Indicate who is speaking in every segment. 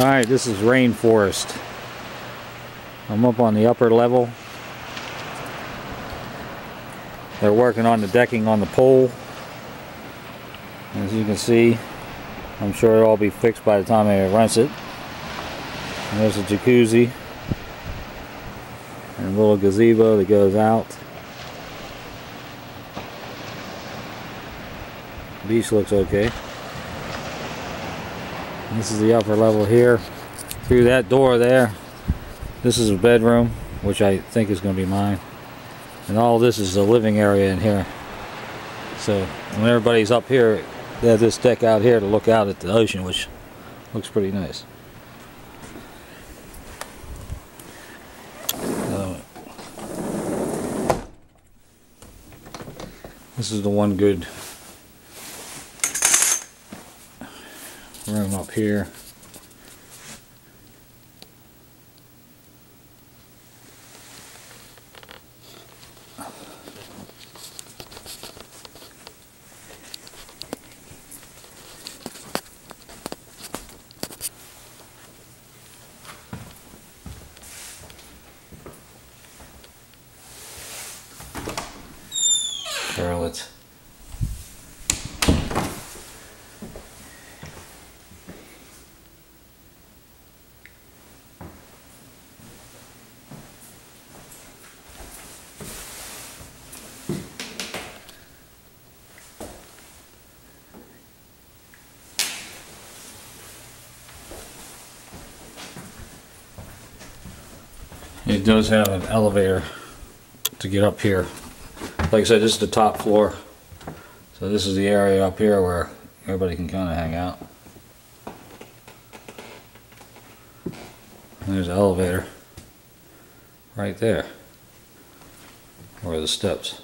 Speaker 1: Alright, this is rainforest. I'm up on the upper level. They're working on the decking on the pole. As you can see, I'm sure it'll all be fixed by the time they rent it. And there's a jacuzzi and a little gazebo that goes out. The beach looks okay. And this is the upper level here. Through that door there, this is a bedroom, which I think is going to be mine. And all this is the living area in here. So when everybody's up here, they have this deck out here to look out at the ocean, which looks pretty nice. This is the one good room up here. Toilet. It does have an elevator to get up here. Like I said, this is the top floor. So this is the area up here where everybody can kind of hang out. And there's an elevator right there. Or the steps.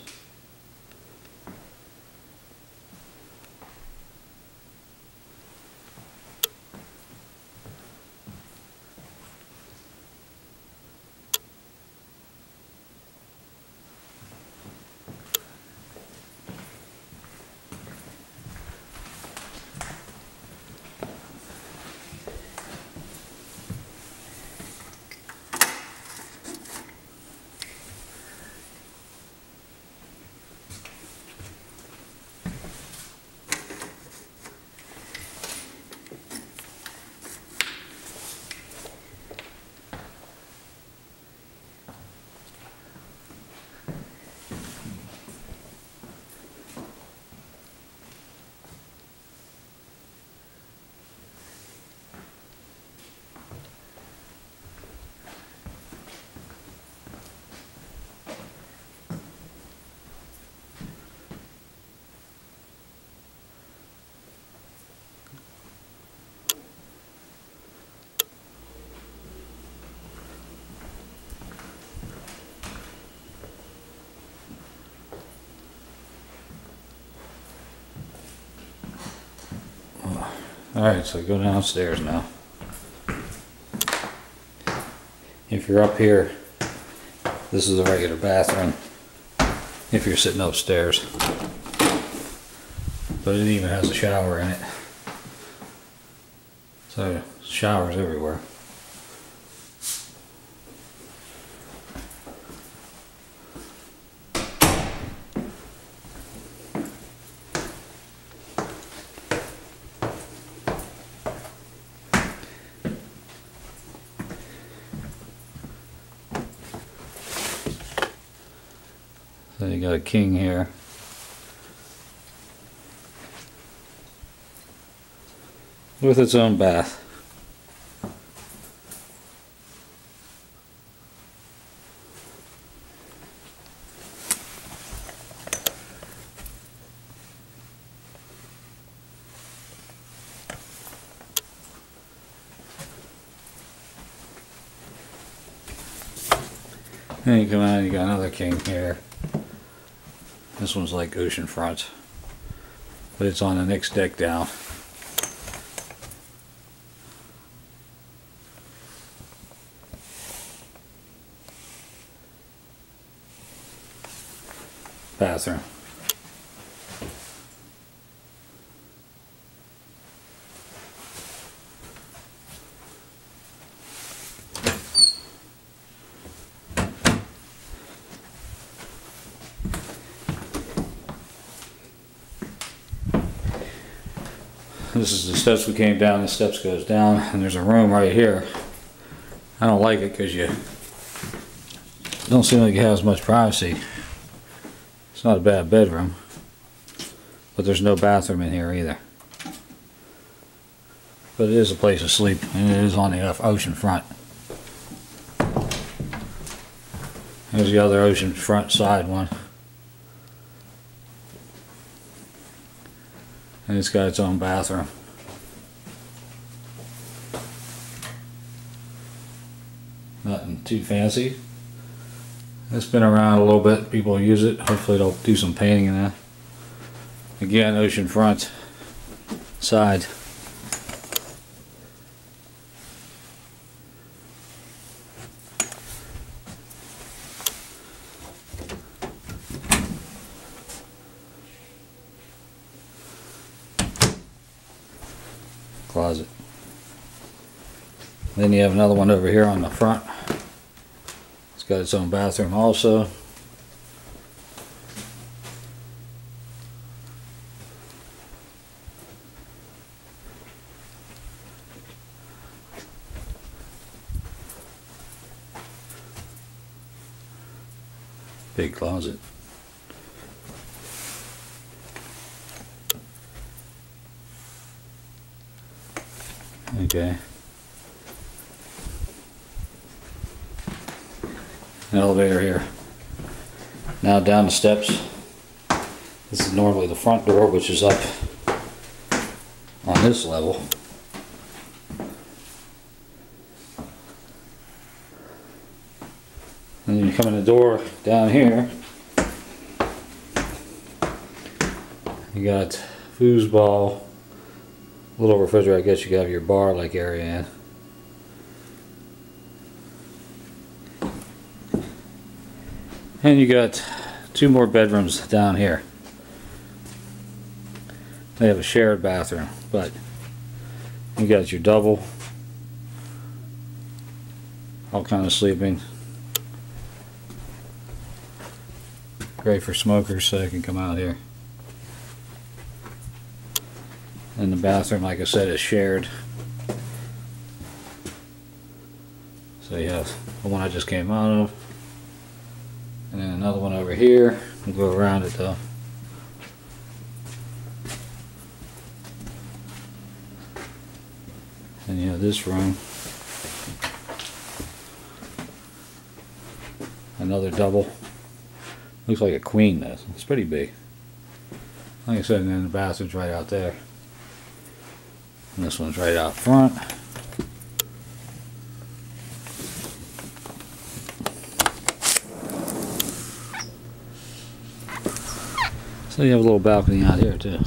Speaker 1: Alright, so go downstairs now. If you're up here, this is a regular bathroom. If you're sitting upstairs. But it even has a shower in it. So, showers everywhere. So you got a king here. With its own bath. Then you come out and you got another king here. This one's like oceanfront, but it's on the next deck down. Bathroom. This is the steps we came down. The steps goes down, and there's a room right here. I don't like it because you don't seem like it has much privacy. It's not a bad bedroom, but there's no bathroom in here either. But it is a place to sleep, and it is on the ocean front. There's the other ocean front side one. And it's got its own bathroom. Nothing too fancy. It's been around a little bit. People use it. Hopefully they'll do some painting in that. Again, ocean front side. Closet. Then you have another one over here on the front. It's got its own bathroom also. Big closet. Okay. An elevator here. Now down the steps. This is normally the front door, which is up on this level. And then you come in the door down here. You got foosball. Little refrigerator. I guess you have your bar like area in. And you got two more bedrooms down here. They have a shared bathroom, but you got your double, all kind of sleeping. Great for smokers, so they can come out here. And the bathroom, like I said, is shared. So you have the one I just came out of, and then another one over here. We'll go around it though. And you have this room. Another double. Looks like a queen though. It's pretty big. Like I said, and then the bathroom's right out there. And this one's right out front. So you have a little balcony out here too.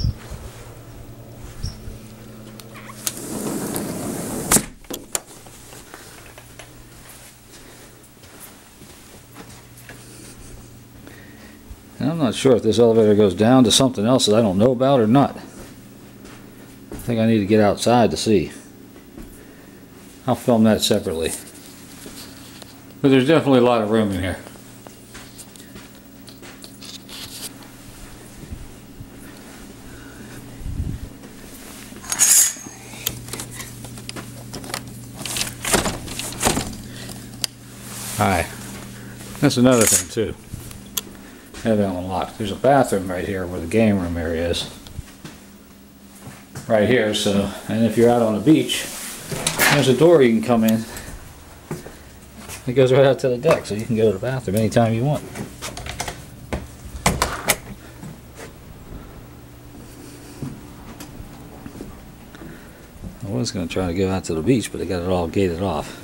Speaker 1: And I'm not sure if this elevator goes down to something else that I don't know about or not. I think I need to get outside to see. I'll film that separately. But there's definitely a lot of room in here. Alright, that's another thing too. I have that one locked. There's a bathroom right here where the game room area is. Right here, so, and if you're out on the beach, there's a door you can come in. It goes right out to the deck, so you can go to the bathroom anytime you want. I was going to try to go out to the beach, but they got it all gated off.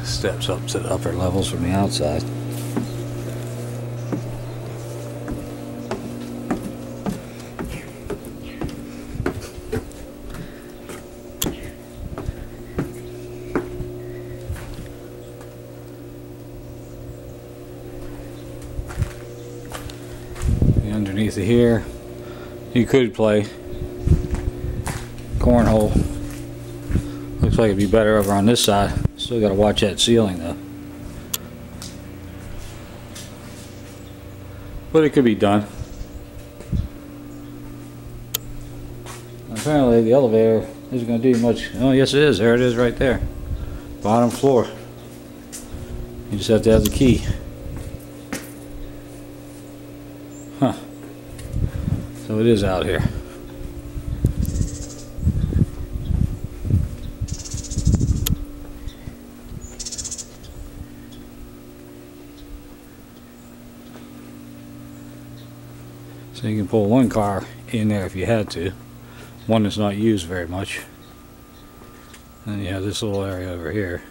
Speaker 1: Steps up to the upper levels from the outside. Underneath to here. You could play cornhole. Looks like it'd be better over on this side. Still got to watch that ceiling though. But it could be done. Apparently the elevator isn't going to do much. Oh yes it is. There it is right there. Bottom floor. You just have to have the key. Huh. So it is out here. So you can pull one car in there if you had to. One that's not used very much. And you have this little area over here.